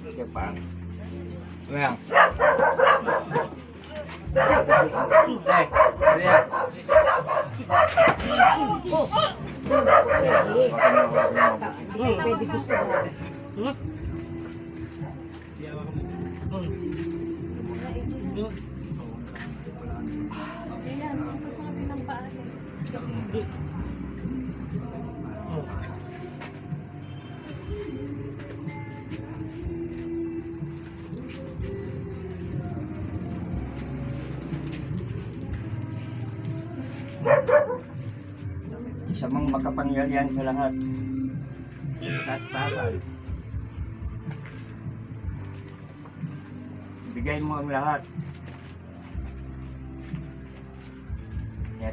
Siapa? Yang. Lihat. Pwede gusto mo. Ayan, kasabi ng paa. Isa mang makapangyarihan sa lahat. Taas-taasan. Bigay mo ang lahat.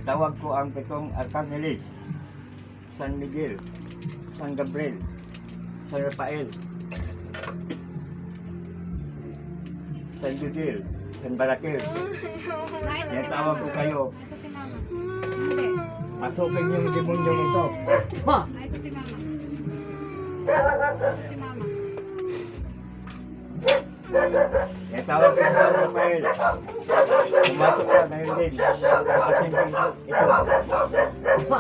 Tawag ko ang 7 Arkangeles, San Miguel, San Gabriel, San Rafael, San Judil, San Barakel. Tawag ko kayo. Pasukin yung demonyo nito. Ha! Ito si mama. Ito si mama. Tawag ko sa Rafael. Pumasok ka ngayon din. Kasi ito. Ha!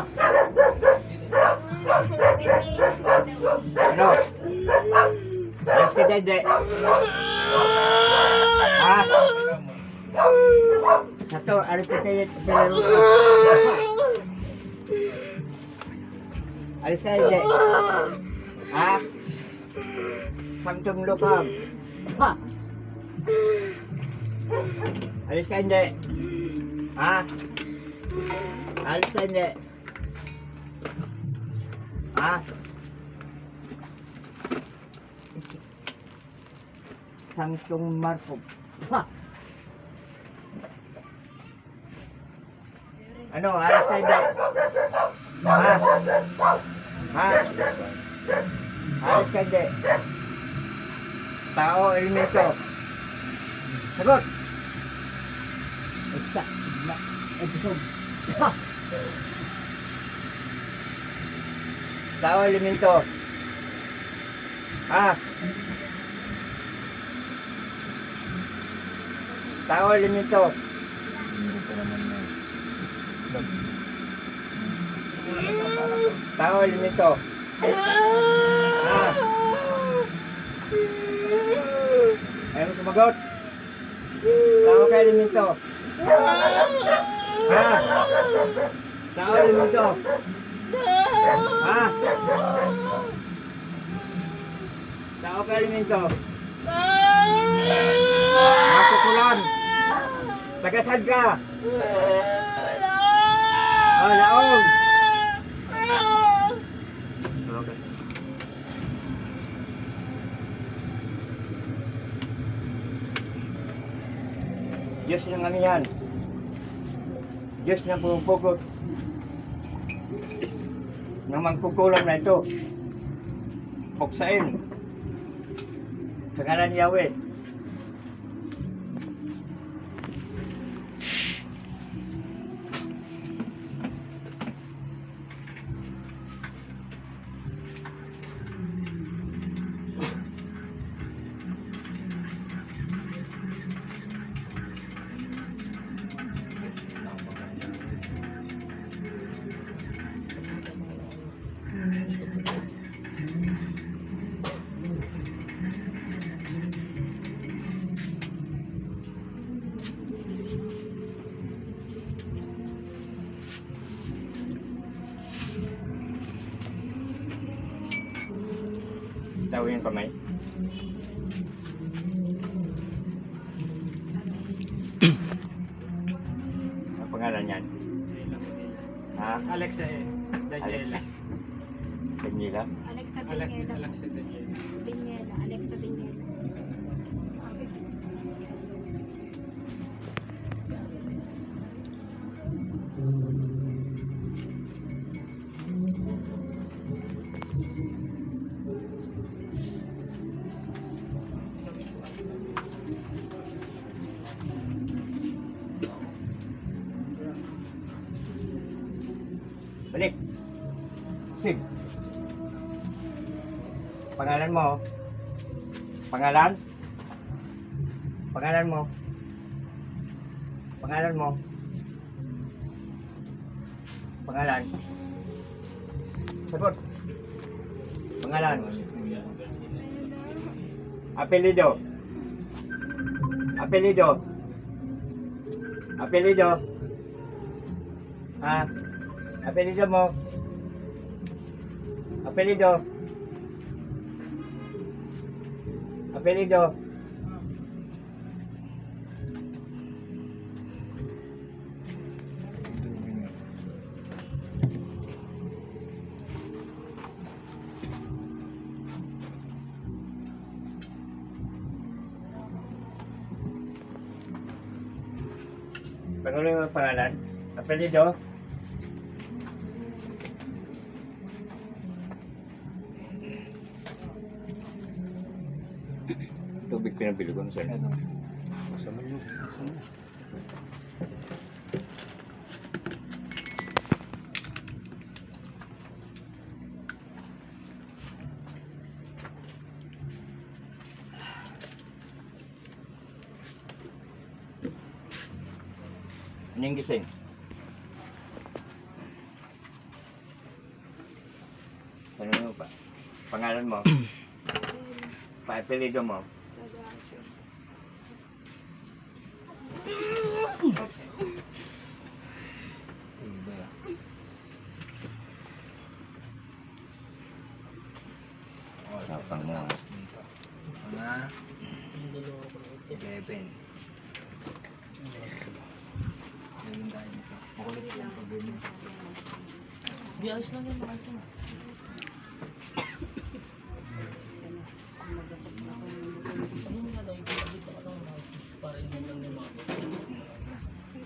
Ano? Alas ka dede. Ha? Satu, alas ka dede. Alis ka dede. Ha? Sanctum locam. Ha? Alis ka hindi. Ha? Alis ka hindi. Ha? Sanctum Marcum. Ha? Ano? Alis ka hindi. Ha? Ha? Alis ka hindi. Tao, elemento. Sagot! Isa, na, episode. Ha! Tao, elemento. Ha! Tao, elemento. Tao, elemento. Ha! Ayaw mo sumagot. Tao ka elemento. Ha? Tao elemento. Ha? Tao ka elemento. Makukulan. Tagasad ka. Laong. Okay. Diyos ng amihan. Diyos ng pumupugot. Nang magkukulang na ito. Puksain. Sa ngalan ni Yahweh. Tahu yung kamay. Ang pangalan niyan? Ha? Alexa eh. Daniela. Daniela? Alexa Alexa Daniela. Daniela. Daniela. Alexa Daniela. Joseph. Pangalan mo? Pangalan? Pangalan mo? Pangalan mo? Pangalan? Sagot. Pangalan? Apelido? Apelido? Apelido? Ha? Apelido mo? Apelido? Apelido? Pangulo yung pangalan? Apelido? Tubig pinabili ko sir. Masama yun. Ano yung gising? Ano mo pa? Pangalan mo? Paapelido mo? Tapang mo. Mga 11. Ayun tayo dito. Makulit lang pag ganyan. Di ayos lang yan, ayos lang.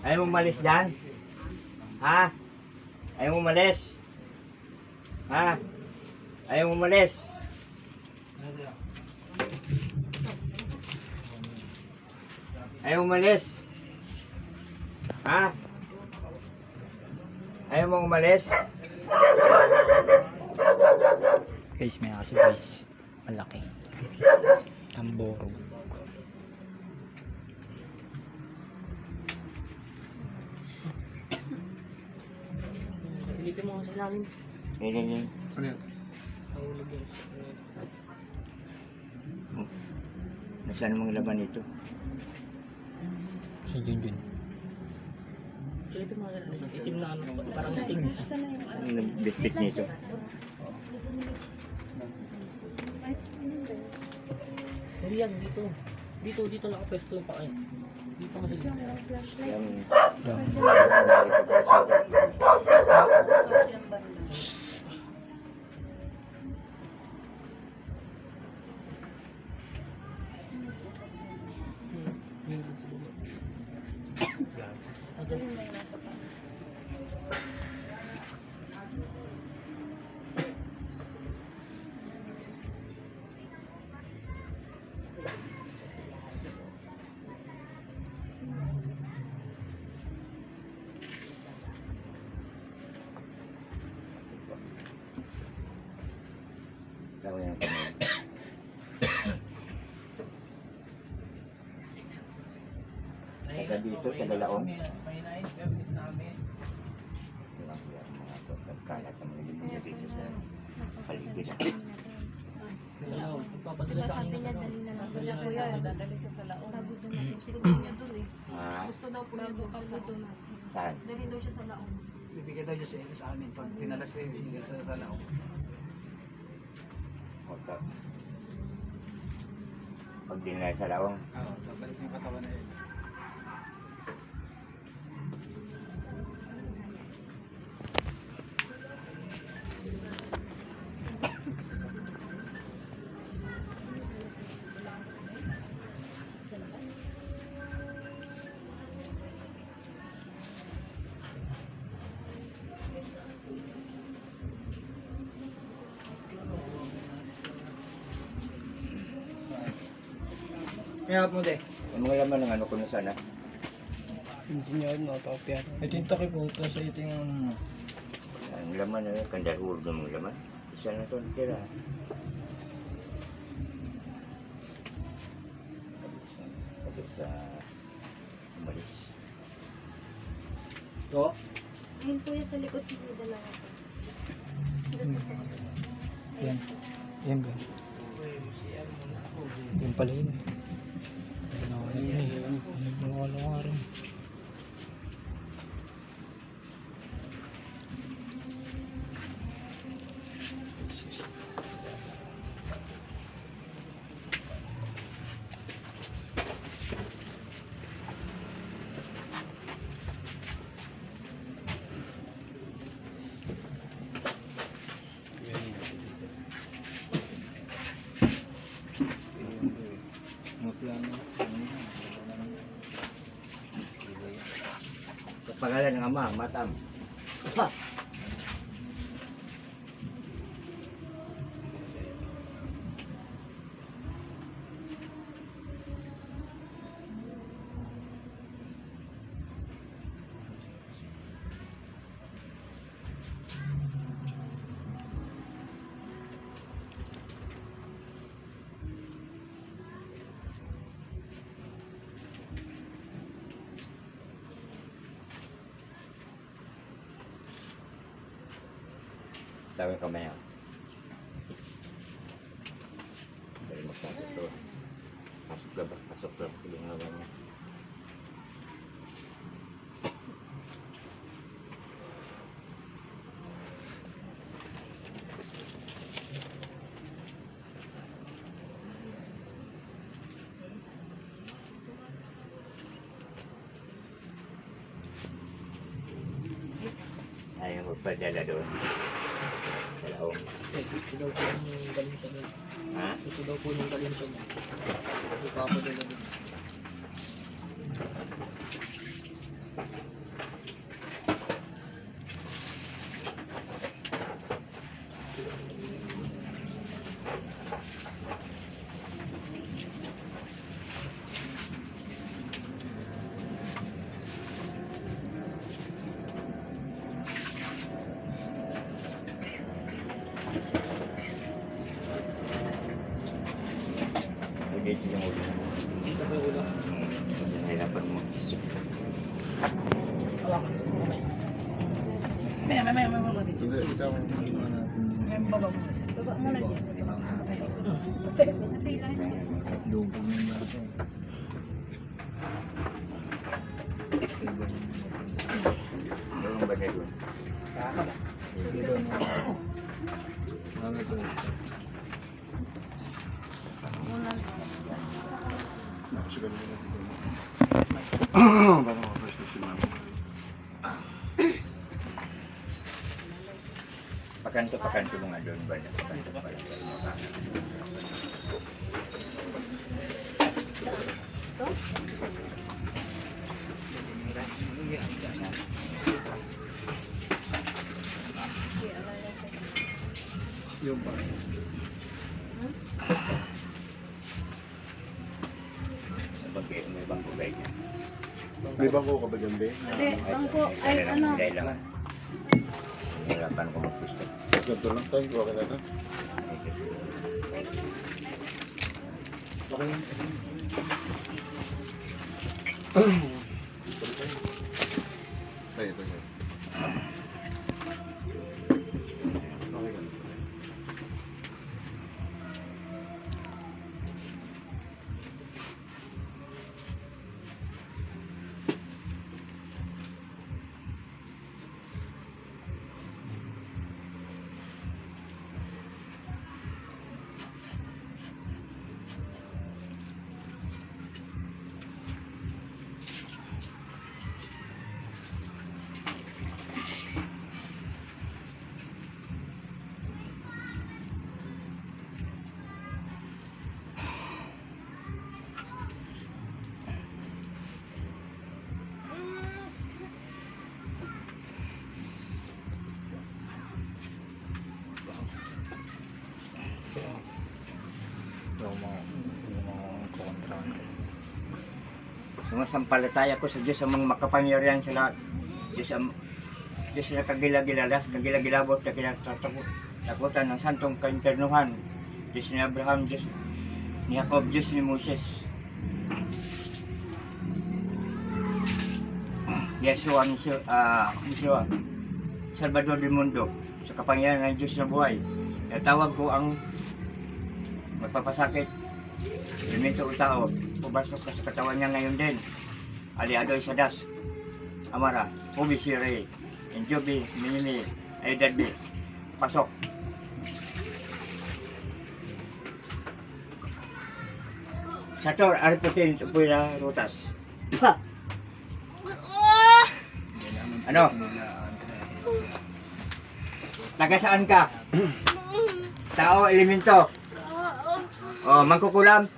Ayaw mo malis dyan? Ha? Ayaw mo malis? Ha? Ayaw mo malis? Ayaw mo umalis? Ha? Ayaw mo umalis? Guys, may aso guys. Malaki. Tamboro. Pilipin mo sa ilalim. Hindi. Ano yan? Nahulog yun. Nasaan mong laban ito? Si Junjun. Pilipin mo sa ilalim. Itim na ano. Parang sting. Ang bit-bit nito. Hindi yan, dito. Dito nakapwesto yung pakain. Dito kasi. Yung... Gawin ang kamay. Taga dito, taga Laon. May na-interview namin. Ilang mga pagkalat ang mga dito dito sa paligid. Ano, papadala sa kanila sa Dali na lang. Kaya kuya, dadali sa salaon. Sabi doon natin. Siguro niya doon eh. Ah, Gusto daw po niya doon. Sabi doon natin. saan? Dali daw siya sa laon. Bibigyan daw siya sa amin. Pag dinala siya, bibigyan sa salaw. Oto. Pag dinala sa Lawang. Oo, babalik yung katawan na yun. Kaya mo de. Ang mga laman ng ano ko na sana. Engineer no, topya. Ito yung takip po. Ito sa ito yung Ang laman na kandahulog ng laman. Isa na ito tira. Sabi sa umalis. So, Ayun po yung sa likod ng dalawa po. Yan. Yan ba? Yan pala yun. Ano yun eh. Ano nga rin. Sa pangalan ng Ama, Matam. Ha! Tawag kamay ako. Dahil magpapit ito. Pasok ka ba? Pasok ka. Sige nga ba niya. Ayaw magpadala doon. Dalaw. ito daw po yung galing siya doon. Ha? Ito daw po yung galing siya doon. Ipapadala doon. Dito yung ulo. Dito po yung ulo. Nahirapan mo. Hawakan ko. Okay. May dito. Hindi, ikaw. May baba mo. Baba mo na dyan. Natay lang. Lubog yung natin. Doon ba niya doon? Kaka ba? Sige doon. Ano ito? Muna. Sige doon. Baka ma-first na si mama. Pakanto mo nga doon ba niya? Pakanto pa lang kayo makanan. Yung pa. Sa bagay, may bangko ba niya? May bangko ka ba dyan, be? Hindi, bangko, ay ano. Dahil lang. Hirapan ko mag-pusto. Ganito lang tayo. Okay na na. Okay. Tayo, tayo. Okay ka na. Sumasampalataya ko sa Diyos sa mga makapangyarihan sa lahat. Diyos ang Diyos na kagilagilalas, kagilagilabot, takutan ng santong kainternuhan. Diyos ni Abraham, Diyos ni Jacob, Diyos ni Moses. Yeshua, Yeshua, Salvador del Mundo, sa kapangyarihan ng Diyos na buhay. Tawag ko ang magpapasakit, elemento o tao, pabasok ka sa katawan niya ngayon din. Aliadoy Sadas, Amara, Ubi Siri, Enjobi, Minimi, Aydadbi, pasok. Sator, Ariputin, Tupuila, Rutas. Ha! Ano? Taga saan ka? Tao, elemento. Oh, mangkukulam.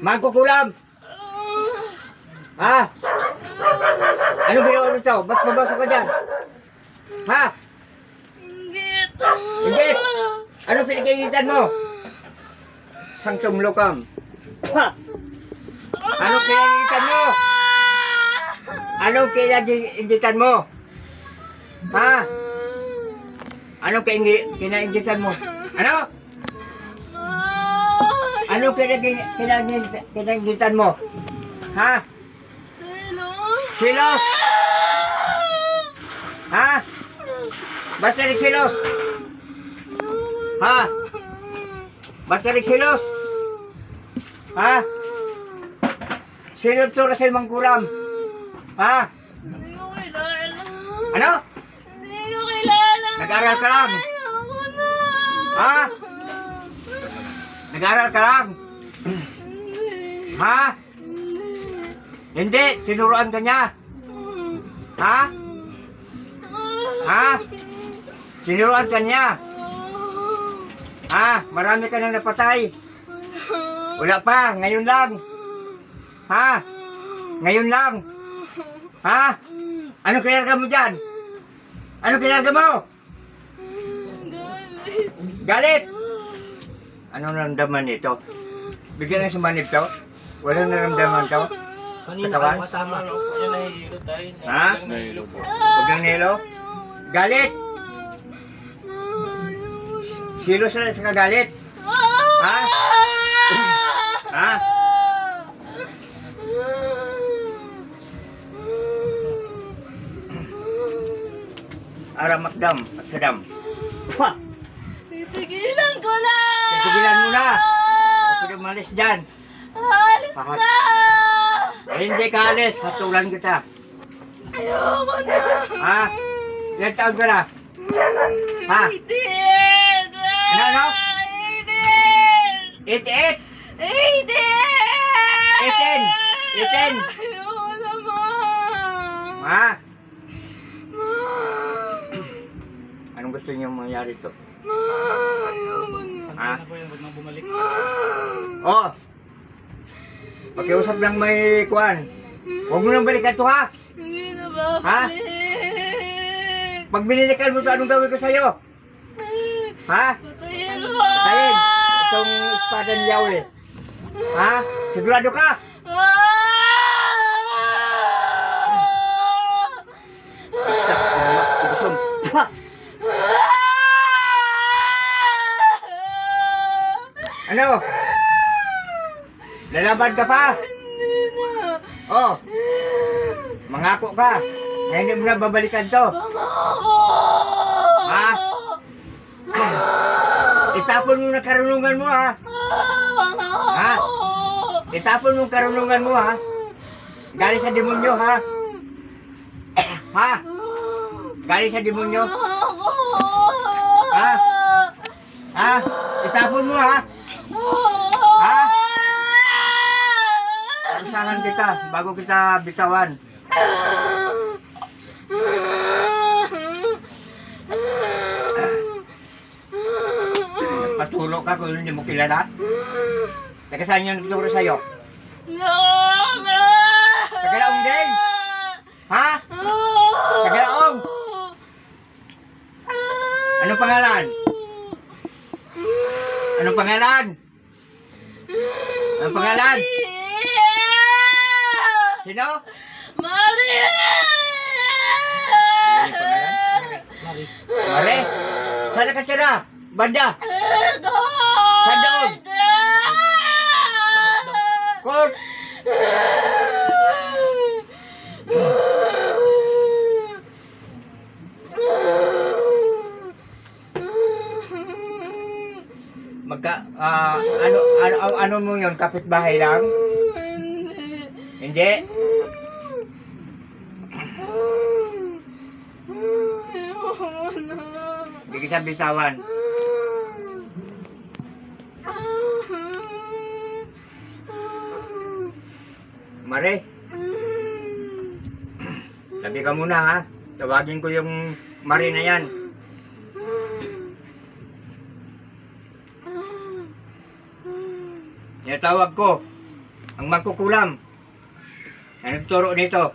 Mangkukulam! Ha? Anong ginawa mo ito? Ba't mabasa ka dyan? Ha? Hindi! Anong pinag-iitan mo? Sanctum locum. Ha? Anong pinag-iitan mo? Anong pinag-iitan mo? Ha? Anong pinag-iitan mo? Ano? Anong pinag-iitan mo? Ha? Silos! Ha? Ba't ka nagsilos? Ha? Ba't ka nagsilos? Ha? Sino ito Rasel Mangkulam? Ha? Hindi ko kilala. Ano? Hindi ko kilala. Nag-aral ka lang? Ayoko na. Ha? Nag-aral ka lang? Hindi. Ha? Hindi, tinuruan ka niya. Ha? Ha? Tinuruan ka niya. Ha? Marami ka nang napatay. Wala pa, ngayon lang. Ha? Ngayon lang. Ha? Ano kinarga mo dyan? Ano kinarga mo? Galit. Galit! Ano naramdaman nito? Bigyan ng sumanib to? Walang naramdaman to? Kanina Katawan? ako kasama. Yan nahihilo tayo. Ha? Nahihilo po. Huwag ng nilo? Galit! Silos na sa kagalit? Ha? Ha? Aramakdam at sadam. Ha? Titigilan ko na. Titigilan mo na. Huwag ka umalis dyan. Alis Pakat- na. Hindi ka alis. Hatulan kita. Ayoko na. Ha? Ilan taon ka na? Ha? Hindi. Ano? Hindi. 88! Hindi. 18! 18! Ayoko na, Ma. Ha? Ma. Anong gusto niyo mangyari to? Ma. Ayoko na. Ha? Ano po yun? Huwag nang bumalik. Ma. Oh! Pakiusap lang may kuwan. Huwag mo nang balikan to ha? Hindi na babalik. Pag binilikan mo to, anong gawin ko sa'yo? Ha? Patayin mo. Patayin! Itong espada ni Yahweh. Ha? Sigurado ka? Isa, inumak, ibusog. Ha? Ano? Lalaban ka pa? Oh! Mangako ka. Na hindi mo na babalikan to. Ha? Itapon mo na karunungan mo ha. Ha? Itapon mo ang karunungan mo ha. Galing sa demonyo ha. Ha? Galing sa demonyo. Ha? Ha? Itapon mo ha. Ha? Usahan kita bago kita bitawan. Patulog ka kung hindi mo kilala. Taga saan yung nagturo sa'yo? Tagalaong din? Ha? Tagalaong? Anong pangalan? Anong pangalan? Anong pangalan? Sino? Maria! Anong pangalan? Mari. Mare? Saan nakatira? Banda? Sa doon? Court? Ano mo yun? Kapitbahay lang? Hindi? Hindi kita bisawan. Mare, tabi ka muna ha. Tawagin ko yung Mare na yan. Tinatawag ko ang magkukulam na nagturo nito.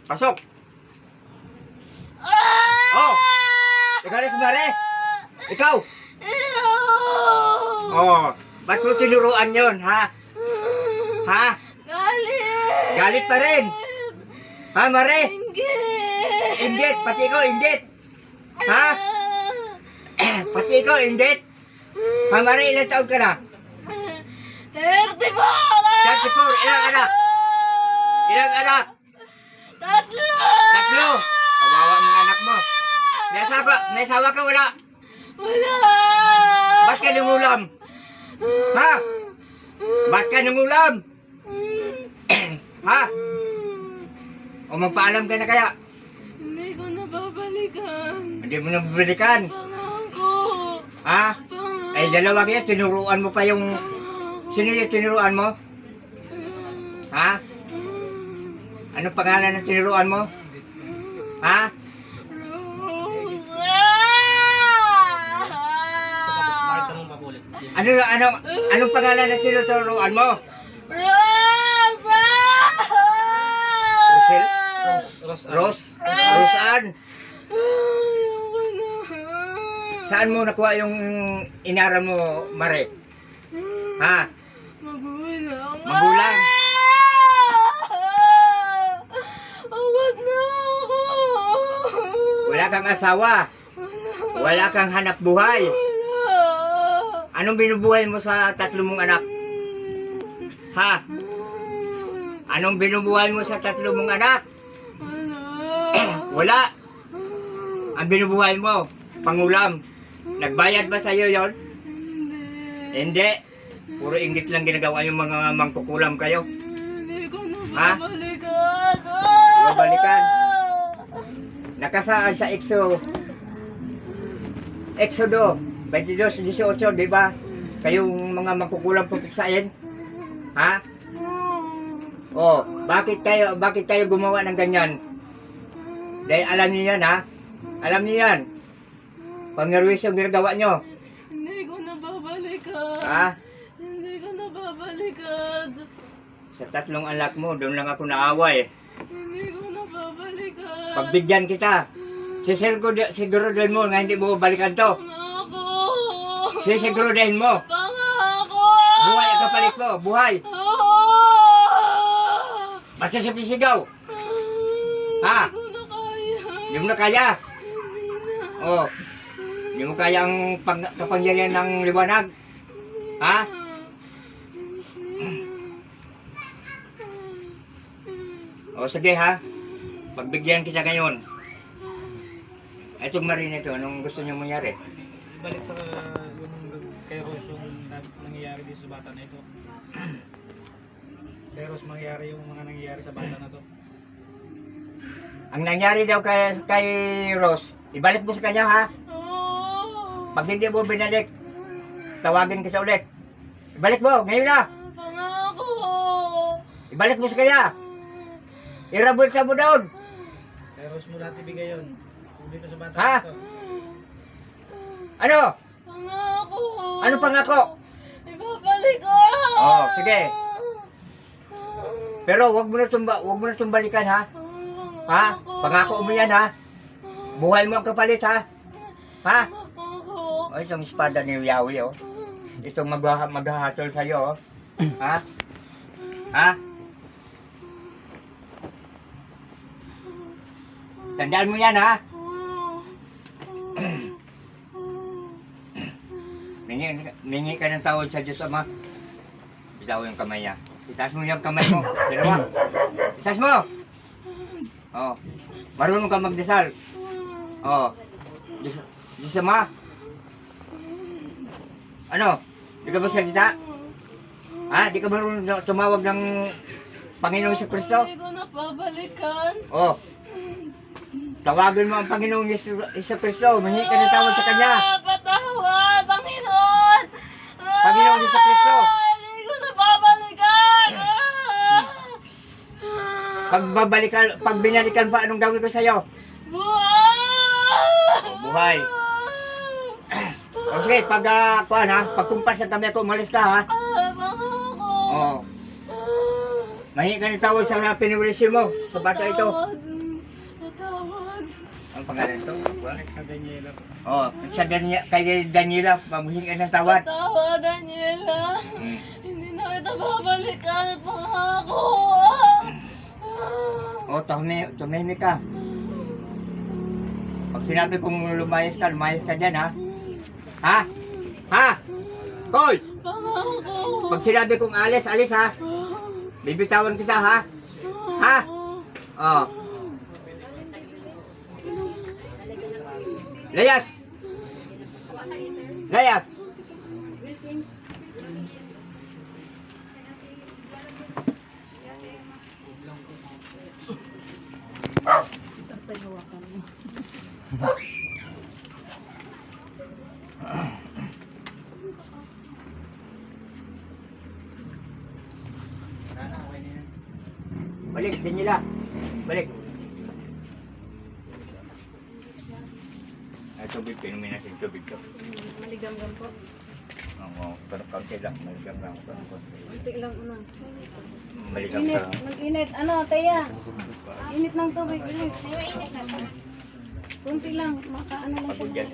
Pasok! Oh! Ikaw rin si Mare? Ikaw! Oh! Ba't mo tinuruan yun, ha? Ha? Galit! Galit pa rin! Ha, Mare? Inggit! Inggit! Pati ikaw, inggit! Ha? Pati ikaw, inggit! Ha, Mare, ilang taon ka na? 34! 34! Ilang anak? Ilang anak? Tatlo! Tatlo! Kawawa mga anak mo. May asawa ka, wala? Wala! Ba't ka nangulam? Ha? Ba't ka nangulam? Ha? O magpaalam ka na kaya? Hindi ko na babalikan. Hindi mo na babalikan. Pangako! Ha? Pangako! Ay, dalawa kaya, tinuruan mo pa yung... Sino yung tinuruan mo? Ha? Anong pangalan ng tinuruan mo? Ha? Bakit tanong pa po ulit? Anong pangalan ng tinuturuan mo? Rosa! Rosel? Ros. Ros? Rosan? Ayoko na. Saan mo nakuha yung inaral mo, Mare? Ha? Magulang. Magulang? Awag na ako. Wala kang asawa? Wala kang hanap buhay? Wala. Anong binubuhay mo sa tatlo mong anak? Ha? Anong binubuhay mo sa tatlo mong anak? Wala. Ang binubuhay mo, pangulam. Nagbayad ba sa'yo yon? Hindi. Puro inggit lang ginagawa yung mga mangkukulam kayo. Hindi ko na Ha? babalikan. Babalikan? Nakasaan sa Exodo 22:18, di ba? Kayong mga mangkukulam pupiksain? Ha? Oh, bakit kayo gumawa ng ganyan? Dahil alam niyo yan, ha? Alam niyo yan. Pangnerwisyo ang ginagawa nyo. Hindi ko na babalikan. Ha? Hindi ko na babalikan. Sa tatlong anak mo, doon lang ako naawa eh. Hindi ko na babalikan. Pagbigyan kita. Siguraduhin mo nga hindi mo balikan to. Pangako. Siguraduhin mo. Pangako. Buhay ang kapalit mo. Buhay. Oo. Basta sa pisigaw. Ha? Hindi ko na kaya. Hindi mo na kaya. Hindi na. Oh. Hindi mo kaya ang kapangyarihan ng liwanag. Ha? O sige ha. Pagbigyan kita ngayon. Itong Marina ito, anong gusto niyo mangyari? Balik sa yung kay Ros yung nangyayari dito sa bata na ito. Kay Ros mangyayari yung mga nangyayari sa bata na to. Ang nangyari daw kay Ros, ibalik mo sa kanya ha. Oo. Pag hindi mo binalik, tawagin kita ulit. Ibalik mo, ngayon na. Pangako. Ibalik mo sa kanya. Irabot sa mo doon. Kay Ros mo lahat ibigay yun. Kung dito sa bata Ha? na to. Ano? Pangako. Ano pangako? Ibabalik ko. Oh, sige. Pero wag mo na tumbalikan ha. Ha? Pangako mo yan ha. Buhay mo ang kapalit ha. Ha? Pangako. O, itong espada ni Yahweh, oh. Itong maghahatol sa'yo, oh. Ha? Ha? Tandaan mo yan, ha? Mingi ka ng tawad sa Diyos, Ama. Bitaw yung kamay niya. Itaas mo yung kamay mo. Dalawa. Itaas mo! Oh. Marunong ka magdasal. Oh. Diyos Ama. Ano? Di ka ba salita? Ha? Di ka marunong tumawag ng Panginoong sa Kristo? Hindi ko napabalikan. Oh. Tawagan mo ang Panginoong Isa Kristo. Mahingi ka ng tawad sa Kanya. Patawad, Panginoon. Panginoong Isa Kristo. Hindi ko napabalikan. Pag binalikan pa, anong gawin ko sa'yo? Buhay! Buhay. O sige, pagkumpas ng kami ako, umalis ka, ha? Pangako! Oo. Mahingi ka ng tawad sa pinulisyo mo, sa bata ito. Patawad. Ang pangalan ito? Sa Daniela po. Oo, kay Daniela, mamuhingi ka ng tawad. Patawad, Daniela. Hmm. Hindi na kita babalikan at pangako. O, tumahimik ka. Pag sinabi kong lumayas ka dyan, ha? Ha? Ha? Hoy! Pangako. Pag sinabi kong alis, ha? Bibitawan kita, ha? Ha? Oh. Layas! Layas! Balik, Daniela. Balik. Ay, tubig, pinumin natin tubig to. Maligam-gam po. Oo, pero kaunti lang. Maligam lang. Kunti lang unang. Maligam Init, ka. mag-init. Ano, Teya? Init ng tubig, init. Kunti lang, makaano lang Pagod siya. yan.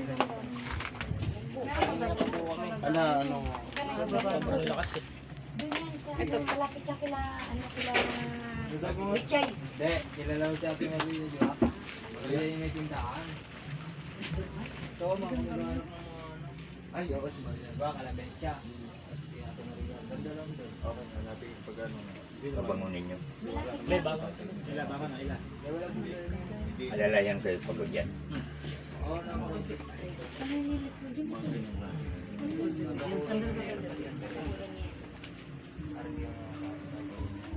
Ano? Sobrang lakas eh. Ito, kalapit siya kila, Richay. Hindi, kilala ko si Ate Maria, di ba? Kaya yung may tindahan. Ito, mga kamag-anak ng ay, oo, si Maria. Ba, kalabit siya. Si Ate Maria, ganda lang doon. Okay, hanapin yung pag-ano. Pabangunin nyo. May bago. Ila, baka na ila. Alalayan kayo pagod yan. Oo, naman.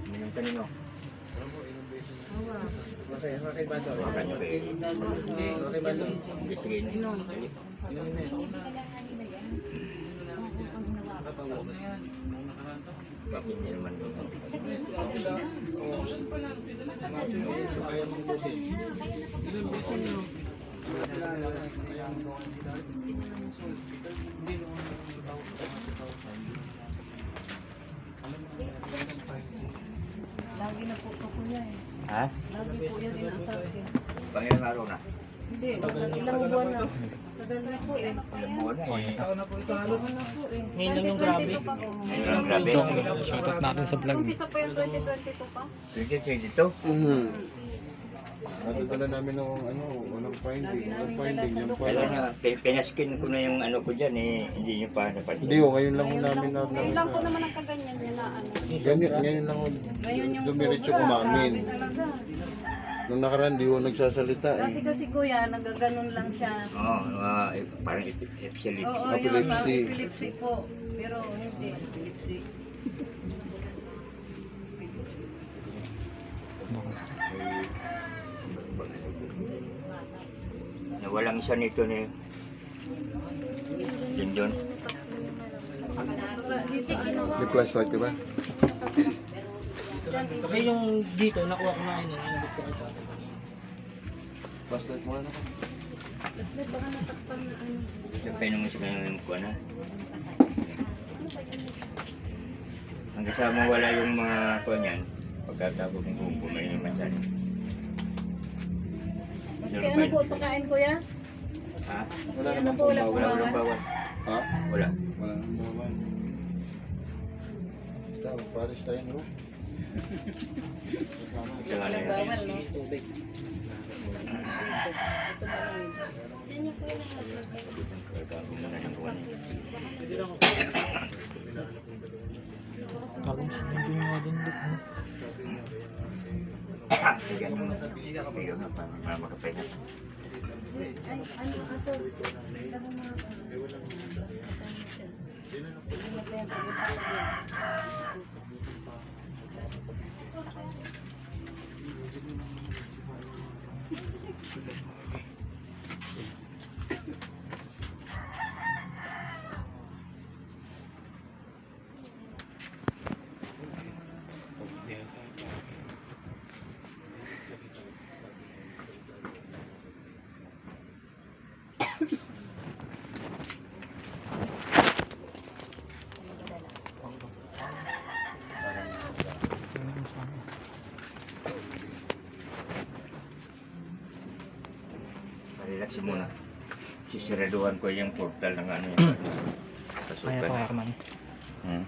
Minum ka ninyo. Okay, baso. Makan nyo kayo. Okay, baso. Sige, inom. Inom na yun. Bakit hindi naman doon? Kaya mong busin. Lagi na po ko niya eh. Ha? Lagi po yan inatake. Pangilang araw na? Hindi, ilang buwan na. Tagal na po eh. Ilang buwan na eh. Ikaw na po ito, halo. Tagal na po eh. Ngayon lang yung grabe. Ngayon lang grabe. Shoutout natin sa vlog. Umpisa pa yung 2022 pa? 2022? Natutala namin ng unang finding. Unang finding yung Kailan pala. na, pinaskin ko na yung ano ko dyan eh. Hindi nyo pa napansin. Hindi ngayon lang ho namin Ngayon lang po naman ang kaganyan niya na ano. Ngayon lang ho Ngayon yung dumiretso sobra, kumamin. grabe talaga. Nung nakaraan, di ho nagsasalita Dati eh. kasi kuya, nagaganon lang siya. Oo, parang epilepsy. Oo, yun, Epilepsy. parang epilepsy po. Pero hindi, epilepsy. Walang isa nito ni Junjun. Request white, di ba? Kasi yung dito, nakuha ko na yun. Inabot ko ito. Flashlight muna na ko. Baka natakpan na ano. Siyempre naman sa kanyang kuha na. Hanggang sa mawala yung mga kuha niyan, pagkatapos ng bumbo, may naman siya. Kaya ano po pagkain kuya? Ha? Wala Ano naman po, po wala po Wala bawal? bawal. Ha? Wala. Wala nang bawal. Ikaw, pares tayo no? Kasama. Ito nga na Walang yun. bawal, no? Tubig. Ito malamig. Yan yung kuya ng Bago mo na ng buwan. Bagong sinundo nga din dito. Sige. Sige ka para makapahinga. Ay, ano, ato. Tara mga Relax muna. Sisiraduhan ko yung portal ng ano yun. Kaya Pasukan pa na. Arman. Hmm.